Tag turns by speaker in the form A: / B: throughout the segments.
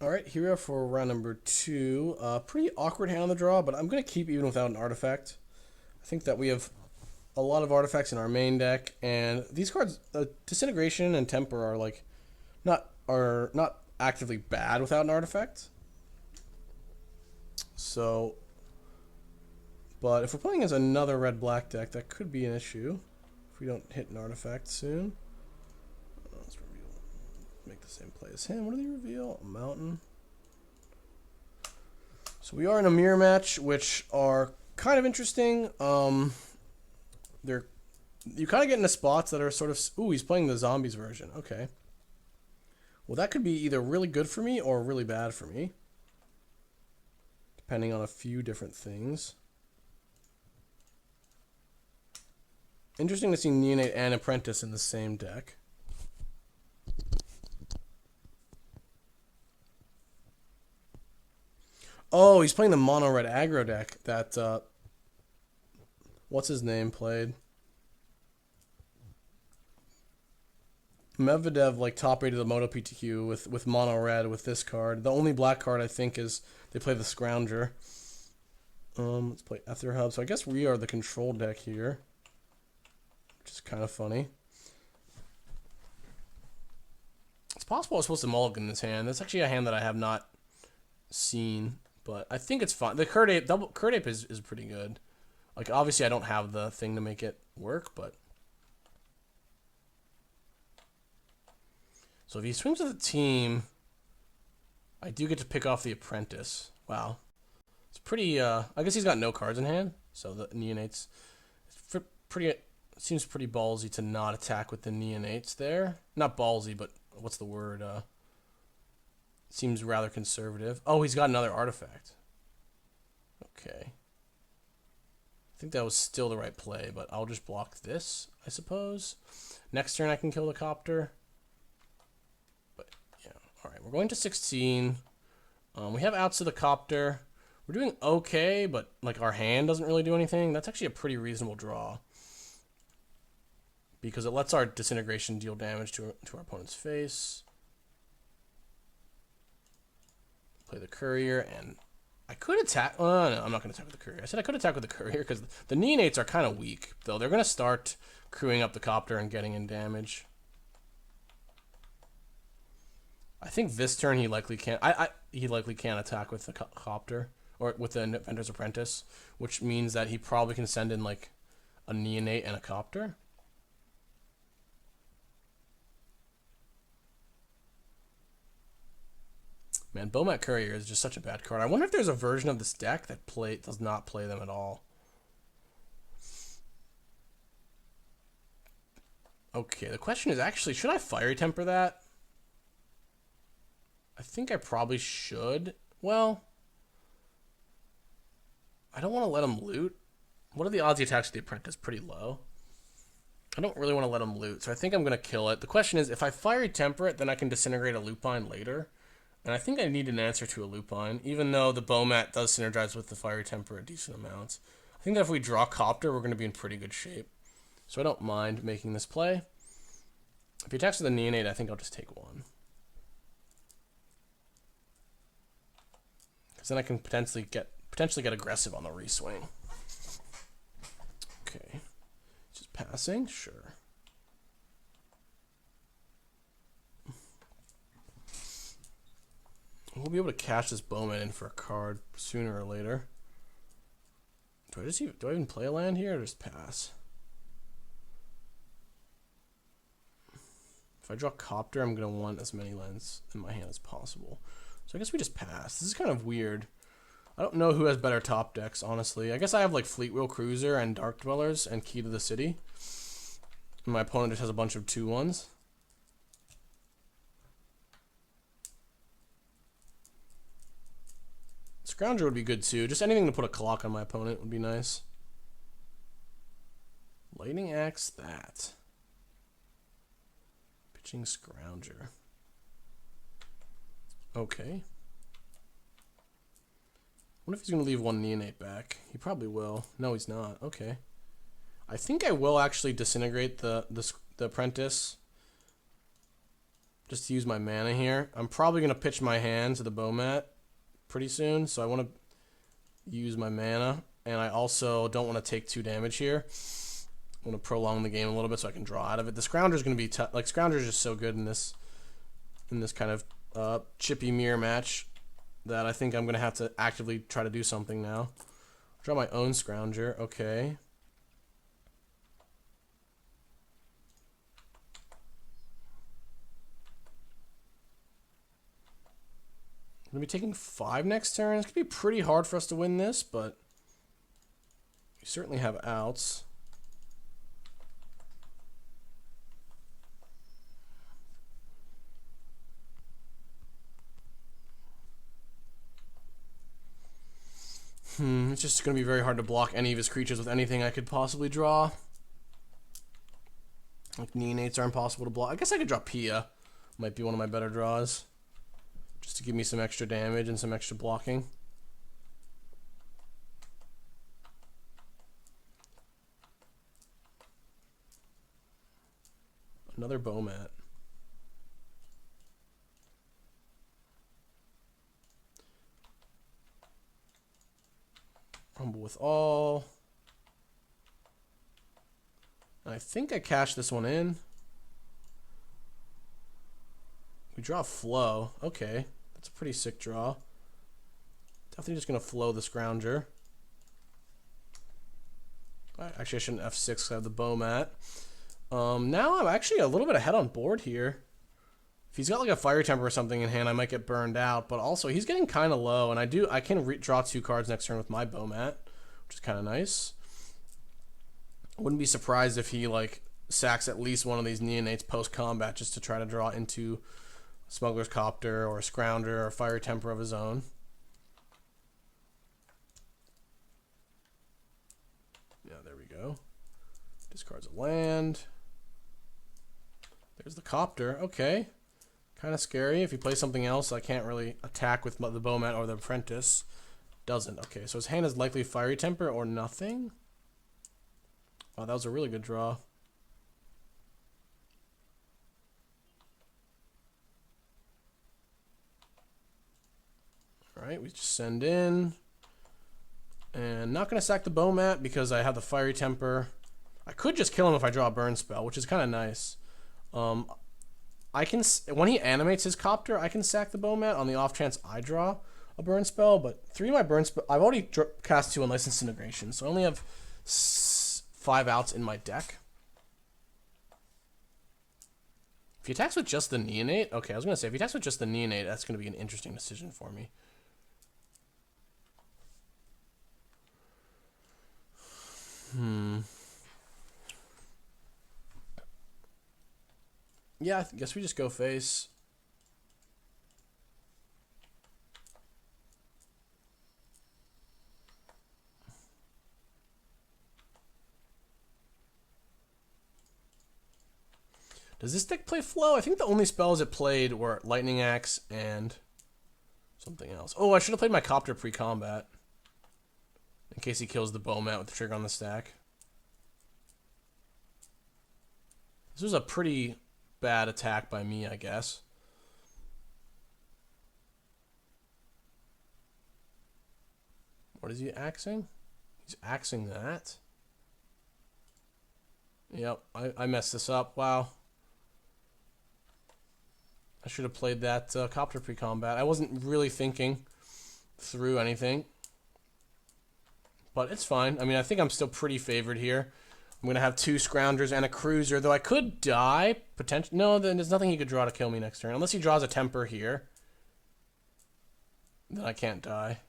A: All right, here we are for round number 2. Pretty awkward hand on the draw, but I'm going to keep even without an artifact. I think that we have a lot of artifacts in our main deck, and these cards, Disintegration and Temper, are like not actively bad without an artifact. So, but if we're playing as another red-black deck, that could be an issue if we don't hit an artifact soon. Let's reveal. Make the same play as him. What do they reveal? A mountain. So we are in a mirror match, which are kind of interesting. They're you kind of get into spots that are sort of. Ooh, he's playing the zombies version. Okay. Well, that could be either really good for me or really bad for me, depending on a few different things. Interesting to see Neonate and Apprentice in the same deck. Oh, he's playing the mono red aggro deck that what's his name played. Medvedev like top rated the Moto PTQ with mono red with this card. The only black card I think is they play the Scrounger. Let's play Ether Hub. So I guess we are the control deck here, which is kind of funny. It's possible I was supposed to mulligan this hand. That's actually a hand that I have not seen, but I think it's fine. The Curd Ape, double Curd Ape is pretty good. Like, obviously I don't have the thing to make it work, but... So if he swings with a team, I do get to pick off the Apprentice. Wow. It's pretty, I guess he's got no cards in hand, so the Neonates... seems pretty ballsy to not attack with the Neonates there. Not ballsy, but what's the word? Seems rather conservative. Oh, he's got another artifact. Okay. I think that was still the right play, but I'll just block this, I suppose. Next turn I can kill the Copter. But, yeah. Alright, we're going to 16. We have outs to the Copter. We're doing okay, but, like, our hand doesn't really do anything. That's actually a pretty reasonable draw, because it lets our Disintegration deal damage to our opponent's face. Play the Courier, and I could attack... Oh, no, I'm not going to attack with the Courier. I said I could attack with the Courier, because the Neonates are kind of weak, though. They're going to start crewing up the Copter and getting in damage. I think this turn he likely can't... he likely can't attack with the Copter, or with the Inventor's Apprentice, which means that he probably can send in, like, a Neonate and a Copter. Man, Bomat Courier is just such a bad card. I wonder if there's a version of this deck that does not play them at all. Okay, the question is actually, should I Fiery Temper that? I think I probably should. Well, I don't want to let him loot. What are the odds he attacks the Apprentice? Pretty low. I don't really want to let him loot, so I think I'm going to kill it. The question is, if I Fiery Temper it, then I can Disintegrate a Lupine later. And I think I need an answer to a Lupine, even though the Bomat does synergize with the Fiery Temper a decent amount. I think that if we draw Copter, we're going to be in pretty good shape. So I don't mind making this play. If he attacks with a Neonate, I think I'll just take one. Because then I can potentially get aggressive on the reswing. Okay. Just passing? Sure. We'll be able to cash this Bowman in for a card sooner or later. Do I even play a land here or just pass? If I draw Copter, I'm going to want as many lands in my hand as possible. So I guess we just pass. This is kind of weird. I don't know who has better top decks, honestly. I guess I have like Fleetwheel Cruiser and Dark Dwellers and Key to the City. And my opponent just has a bunch of 2/1s. Scrounger would be good too. Just anything to put a clock on my opponent would be nice. Lightning Axe that. Pitching Scrounger. Okay. What if he's going to leave one Neonate back? He probably will. No, he's not. Okay. I think I will actually Disintegrate the Apprentice. just to use my mana here. I'm probably going to pitch my hand to the Bomat pretty soon, so I want to use my mana. And I also don't want to take 2 damage here. I want to prolong the game a little bit so I can draw out of it. The Scrounger is going to be tough. Like, Scrounger is just so good in this kind of chippy mirror match that I think I'm going to have to actively try to do something now. Draw my own Scrounger. Okay. I'm going to be taking 5 next turn. It's going to be pretty hard for us to win this, but we certainly have outs. It's just going to be very hard to block any of his creatures with anything I could possibly draw. Like, Neonates are impossible to block. I guess I could draw Pia. Might be one of my better draws. Just to give me some extra damage and some extra blocking. Another Bomat. Rumble with all. I think I cashed this one in. We draw Flow. Okay. That's a pretty sick draw. Definitely just going to flow the Scrounger. Actually, I shouldn't F6 because I have the Bomat. Now I'm actually a little bit ahead on board here. If he's got like a Fire Temper or something in hand, I might get burned out. But also, he's getting kind of low. And I can draw 2 cards next turn with my Bomat, which is kind of nice. I wouldn't be surprised if he like sacks at least one of these Neonates post-combat just to try to draw into Smuggler's Copter or a Scrounger or a Fire Temper of his own. Yeah, there we go. Discards a land. There's the Copter. Okay. Kind of scary. If he plays something else, I can't really attack with the Bomat or the Apprentice. Doesn't. Okay, so his hand is likely Fiery Temper or nothing. Wow, that was a really good draw. Alright, we just send in. And not going to sack the Bomat because I have the Fiery Temper. I could just kill him if I draw a burn spell, which is kind of nice. I can, when he animates his Copter, I can sack the Bomat on the off chance I draw a burn spell, but 3 of my burn spell, I've already cast 2 Unlicensed Integration, so I only have 5 outs in my deck. If he attacks with just the Neonate, okay, I was going to say, if he attacks with just the Neonate, that's going to be an interesting decision for me. Yeah, I guess we just go face. Does this deck play Flow? I think the only spells it played were Lightning Axe and something else. Oh, I should have played my Copter pre-combat. In case he kills the Bomat with the trigger on the stack. This was a pretty bad attack by me, I guess. What is he axing? He's axing that. Yep, I messed this up. Wow. I should have played that Copter pre-combat. I wasn't really thinking through anything. But it's fine. I mean, I think I'm still pretty favored here. I'm going to have 2 Scroungers and a Cruiser, though I could die. Potentially. No, then there's nothing he could draw to kill me next turn. Unless he draws a Temper here. Then I can't die.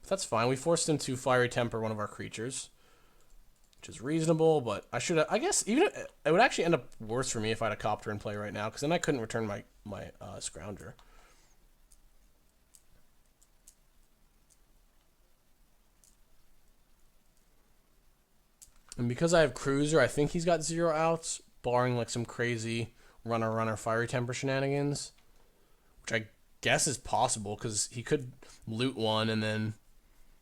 A: But that's fine. We forced him to Fiery Temper one of our creatures. Which is reasonable, but I should have... I guess even it would actually end up worse for me if I had a Copter in play right now, because then I couldn't return my Scrounger. And because I have Cruiser, I think he's got 0 outs, barring like some crazy runner Fiery Temper shenanigans, which I guess is possible because he could loot one and then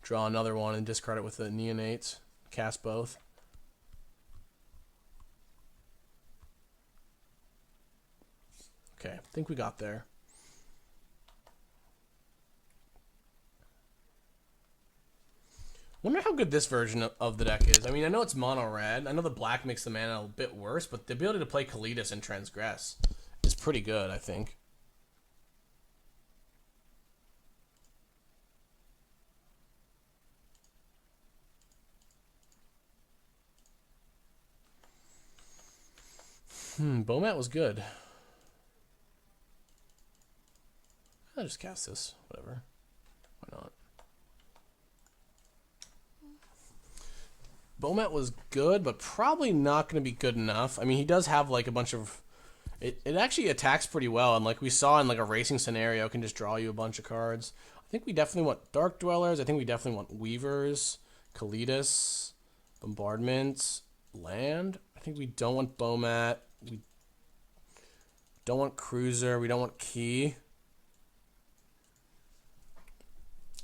A: draw another one and discard it with the Neonates, cast both. Okay, I think we got there. Wonder how good this version of the deck is. I mean, I know it's mono red. I know the black makes the mana a bit worse, but the ability to play Kaladesh and Transgress is pretty good, I think. Bomat was good. I'll just cast this. Whatever. Why not? Bomat was good, but probably not going to be good enough. I mean, he does have like a bunch of... It actually attacks pretty well, and like we saw in like a racing scenario, it can just draw you a bunch of cards. I think we definitely want Dark Dwellers. I think we definitely want Weavers, Kaladesh, Bombardment, Land. I think we don't want Bomat. We don't want Cruiser. We don't want Key.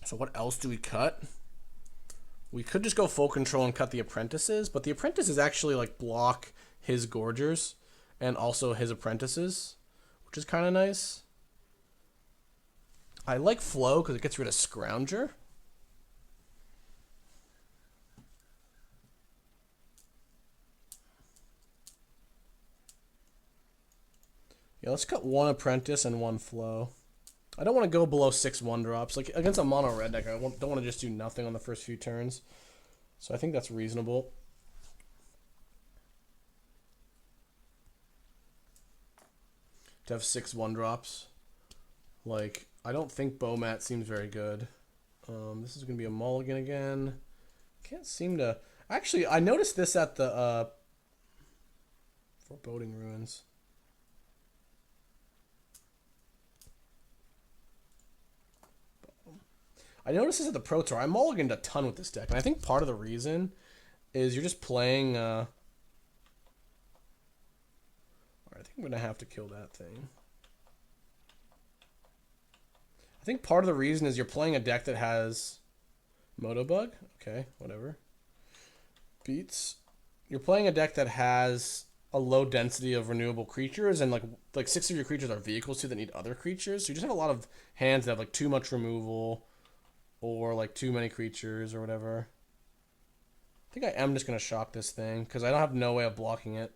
A: So what else do we cut? We could just go full control and cut the Apprentices, but the Apprentices actually like block his Gorgers and also his Apprentices, which is kind of nice. I like Flow because it gets rid of Scrounger. Yeah, let's cut one Apprentice and one Flow. I don't want to go below 6 1-drops. Like, against a mono red deck, I don't want to just do nothing on the first few turns. So I think that's reasonable. To have 6 1-drops. Like, I don't think Bomat seems very good. This is going to be a mulligan again. Can't seem to... Actually, I noticed this at the Foreboding Ruins. I noticed this at the Pro Tour. I mulliganed a ton with this deck, and I think part of the reason is you're just playing... Alright, I think I'm going to have to kill that thing. I think part of the reason is you're playing a deck that has Motobug. Okay, whatever. Beats. You're playing a deck that has a low density of renewable creatures, and like 6 of your creatures are vehicles too that need other creatures. So you just have a lot of hands that have like too much removal, or like too many creatures or whatever. I think I am just going to shock this thing because I don't have no way of blocking it.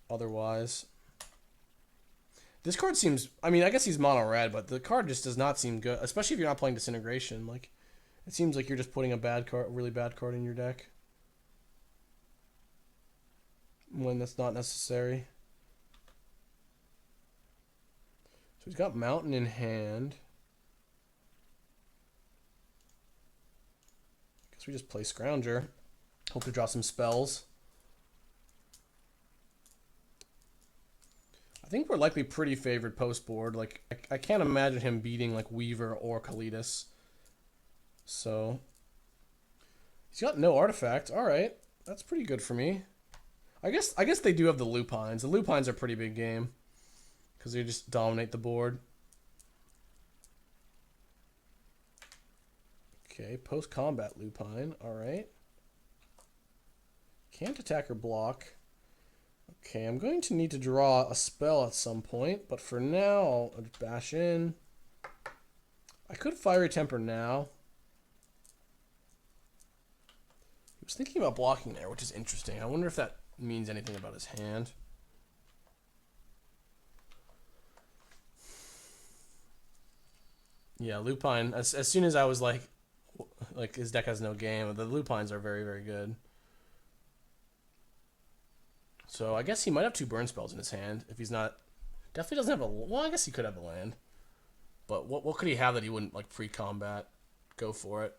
A: Otherwise. This card seems... I mean, I guess he's mono red, but the card just does not seem good. Especially if you're not playing Disintegration. Like, it seems like you're just putting a bad card, really bad card in your deck. When that's not necessary. He's got Mountain in hand. Guess we just play Scrounger. Hope to draw some spells. I think we're likely pretty favored post board. Like I can't imagine him beating like Weaver or Kaladesh. So he's got no artifact. All right, that's pretty good for me. I guess they do have the Lupines. The Lupines are a pretty big game. Because they just dominate the board. Okay, post-combat Lupine. Alright. Can't attack or block. Okay, I'm going to need to draw a spell at some point. But for now, I'll just bash in. I could Fiery Temper now. He was thinking about blocking there, which is interesting. I wonder if that means anything about his hand. Yeah, Lupine. As soon as I was like his deck has no game, the Lupines are very, very good. So I guess he might have 2 burn spells in his hand if he's not. Definitely doesn't have a. Well, I guess he could have a land. But what could he have that he wouldn't like pre-combat? Go for it.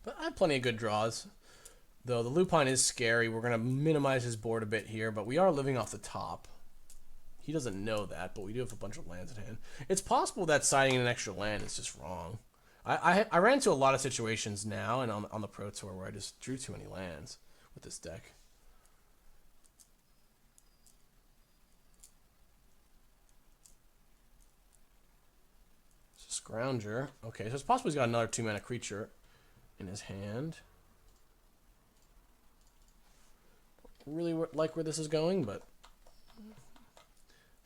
A: But I have plenty of good draws. Though the Lupine is scary. We're going to minimize his board a bit here, but we are living off the top. He doesn't know that, but we do have a bunch of lands at hand. It's possible that siding an extra land is just wrong. I ran into a lot of situations now and on the Pro Tour where I just drew too many lands with this deck. So Scrounger. Okay, so it's possible he's got another 2-mana creature. in his hand. Really like where this is going, but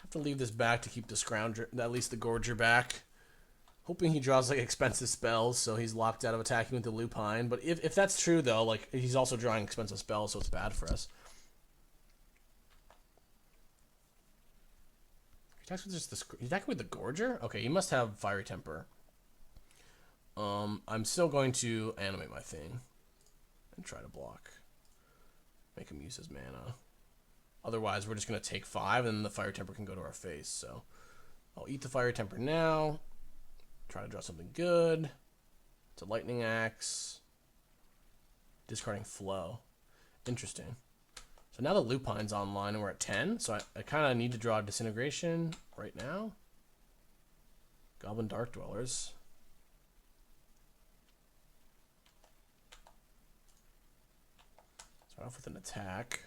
A: have to leave this back to keep the Scrounger, at least the Gorger back. Hoping he draws like expensive spells, so he's locked out of attacking with the Lupine. But if that's true, though, like he's also drawing expensive spells, so it's bad for us. He attacks with just the. He's attacking with the Gorger. Okay, he must have Fiery Temper. I'm still going to animate my thing and try to block. Make him use his mana. Otherwise, we're just gonna take 5, and then the Fiery Temper can go to our face. So I'll eat the Fiery Temper now. Try to draw something good. It's a Lightning Axe. Discarding Flow. Interesting. So now the Lupine's online and we're at 10. So I kind of need to draw Disintegration right now. Goblin Dark Dwellers. Start off with an attack.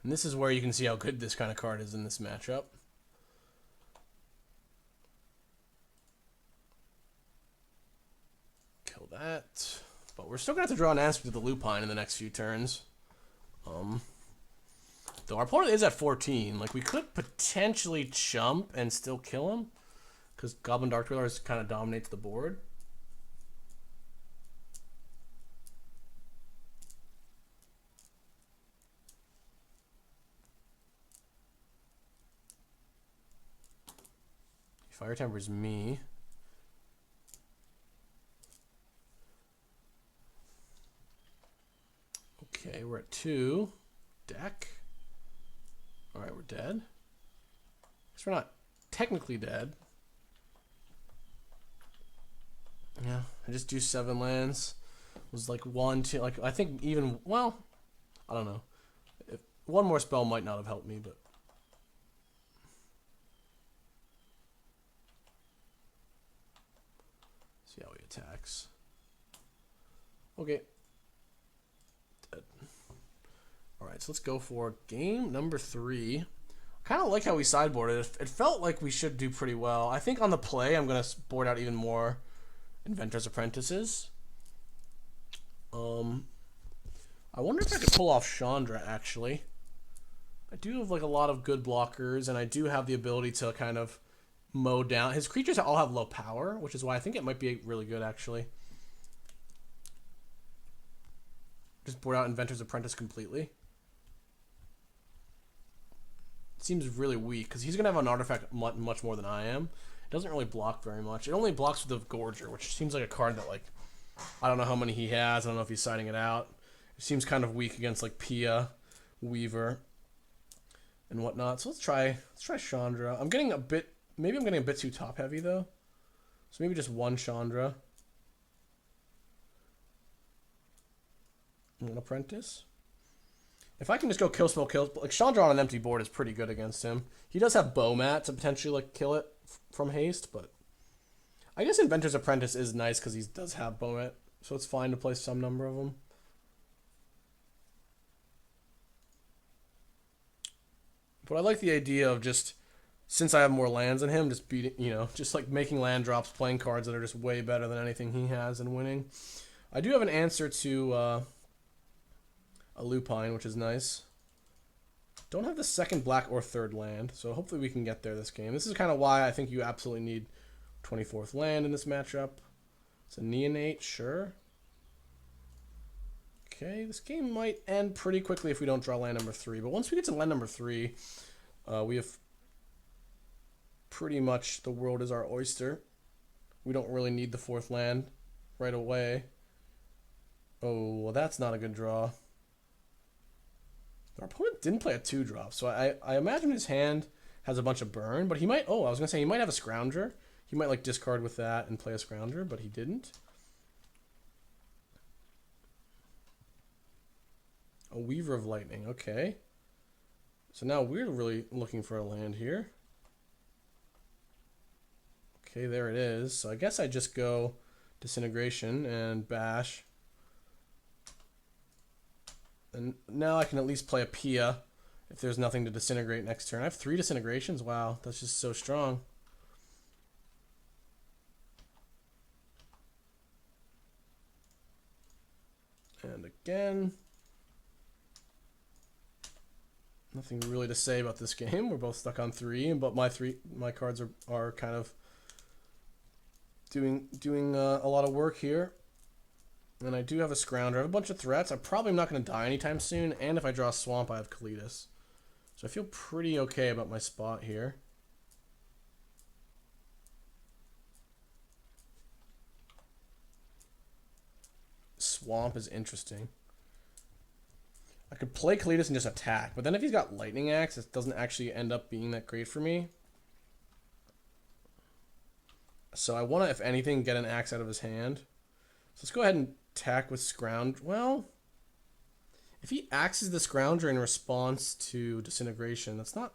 A: And this is where you can see how good this kind of card is in this matchup. Kill that. But we're still going to have to draw an Aspect of the Lupine in the next few turns. Though our opponent is at 14. Like, we could potentially chump and still kill him. Because Goblin Dark Dwellers kind of dominates the board. Fire Temper's me. Okay, we're at 2. Deck. Alright, we're dead. Guess we're not technically dead. Yeah, I just do 7 lands. It was like 1, 2, like I think even, well, I don't know. If one more spell might not have helped me, but see how he attacks. Okay. Dead. Alright, so let's go for game number 3. Kind of like how we sideboarded. It felt like we should do pretty well. I think on the play, I'm going to board out even more Inventor's Apprentices. I wonder if I could pull off Chandra, actually. I do have like a lot of good blockers, and I do have the ability to kind of mow down. His creatures all have low power, which is why I think it might be really good, actually. Just board out Inventor's Apprentice completely. It seems really weak, because he's going to have an artifact much more than I am. It doesn't really block very much. It only blocks with the Gorger, which seems like a card that, like, I don't know how many he has. I don't know if he's siding it out. It seems kind of weak against, like, Pia, Weaver, and whatnot. So let's try Chandra. I'm getting a bit, maybe I'm getting a bit too top heavy, though. So maybe just 1 Chandra. An Apprentice. If I can just go kill, spell, kill, like Chandra on an empty board is pretty good against him. He does have Bowmat to potentially like kill it from haste, but I guess Inventor's Apprentice is nice because he does have Bowmat, so it's fine to play some number of them. But I like the idea of just, since I have more lands than him, just beating, you know, just like making land drops, playing cards that are just way better than anything he has, and winning. I do have an answer to a Lupine, which is nice. Don't have the second black or third land, so hopefully we can get there this game. This is kind of why I think you absolutely need 24th land in this matchup. It's a Neonate, sure. Okay, this game might end pretty quickly if we don't draw land number 3. But once we get to land number 3, we have pretty much the world is our oyster. We don't really need the 4th land right away. Oh, well, that's not a good draw. Our opponent didn't play a 2-drop, so I imagine his hand has a bunch of burn, but he might, oh, I was going to say he might have a Scrounger. He might, like, discard with that and play a Scrounger, but he didn't. A Weaver of Lightning, okay. So now we're really looking for a land here. Okay, there it is. So I guess I just go Disintegration and Bash. And now I can at least play a Pia if there's nothing to disintegrate next turn. I have 3 disintegrations. Wow, that's just so strong. And again, nothing really to say about this game. We're both stuck on 3, but my cards are kind of doing a lot of work here. And I do have a Scrounger. I have a bunch of threats. I'm probably not going to die anytime soon. And if I draw a Swamp, I have Kaladesh. So I feel pretty okay about my spot here. Swamp is interesting. I could play Kaladesh and just attack, but then if he's got Lightning Axe, it doesn't actually end up being that great for me. So I want to, if anything, get an axe out of his hand. So let's go ahead and attack with Scrounger. Well, if he axes the Scrounger in response to Disintegration, that's not...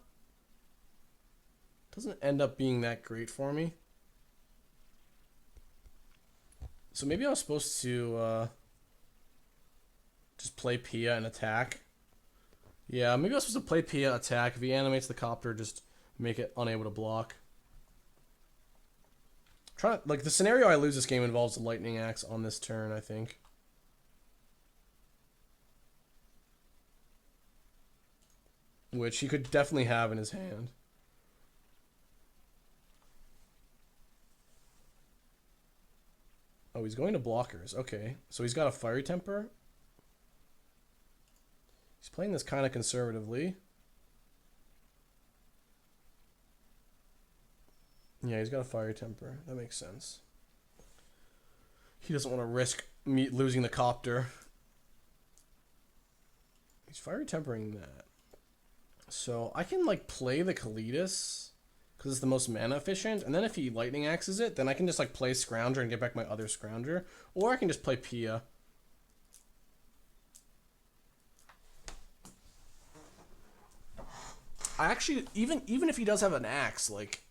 A: doesn't end up being that great for me. So maybe I was supposed to just play Pia and attack. Yeah, maybe I was supposed to play Pia, attack. If he animates the Copter, just make it unable to block. Like, the scenario I lose this game involves a Lightning Axe on this turn, I think. Which he could definitely have in his hand. Oh, he's going to blockers. Okay, so he's got a Fiery Temper. He's playing this kind of conservatively. Yeah, he's got a Fiery Temper. That makes sense. He doesn't want to risk me losing the Copter. He's Fiery Tempering that. So I can, like, play the Kaladesh because it's the most mana efficient. And then if he Lightning Axes it, then I can just, like, play Scrounger and get back my other Scrounger. Or I can just play Pia. I actually, even if he does have an axe, like,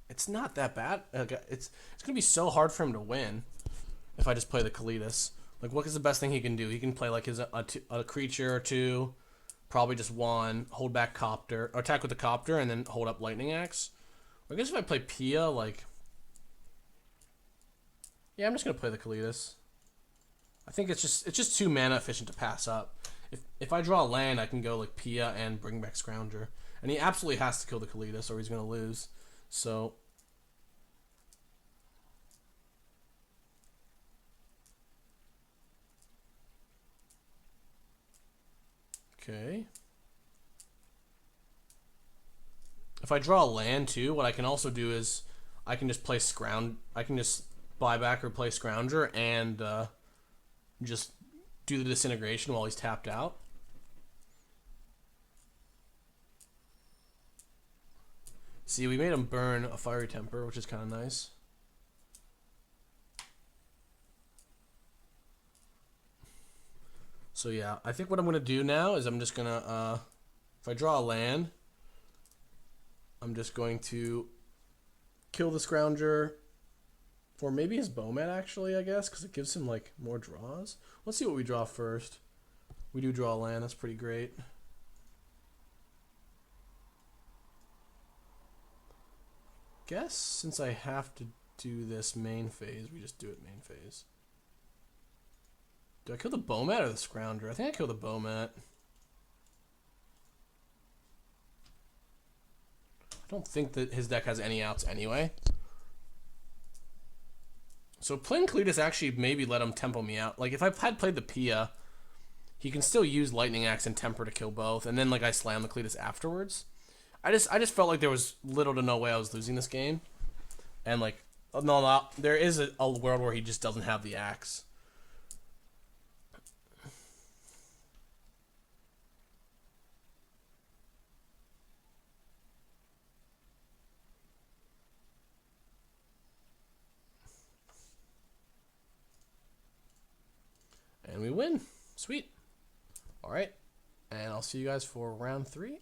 A: it's not that bad. It's gonna be so hard for him to win if I just play the Kaladesh. Like, what is the best thing he can do? He can play like a creature or 2, probably just 1, hold back Copter, or attack with the Copter, and then hold up Lightning Axe. Or I guess if I play Pia, like, yeah, I'm just gonna play the Kaladesh. I think it's just too mana efficient to pass up. If I draw a land, I can go like Pia and bring back Scrounger. And he absolutely has to kill the Kaladesh or he's going to lose. So... okay. If I draw a land too, what I can also do is I can just play I can just buy back or play Scrounger and just do the Disintegration while he's tapped out. See, we made him burn a Fiery Temper, which is kind of nice. So yeah, I think what I'm going to do now is I'm just going to, if I draw a land, I'm just going to kill the Scrounger, or maybe his Bowmat actually, I guess, because it gives him like more draws. Let's see what we draw first. We do draw a land, that's pretty great. Guess since I have to do this main phase, we just do it main phase. Do I kill the Bowmat or the Scrounger? I think I kill the Bowmat. I don't think that his deck has any outs anyway. So playing Kaladesh actually maybe let him tempo me out. Like if I had played the Pia, he can still use Lightning Axe and Temper to kill both, and then like I slam the Kaladesh afterwards. I just felt like there was little to no way I was losing this game, and like no, there is a world where he just doesn't have the axe. And we win. Sweet. All right, and I'll see you guys for round 3.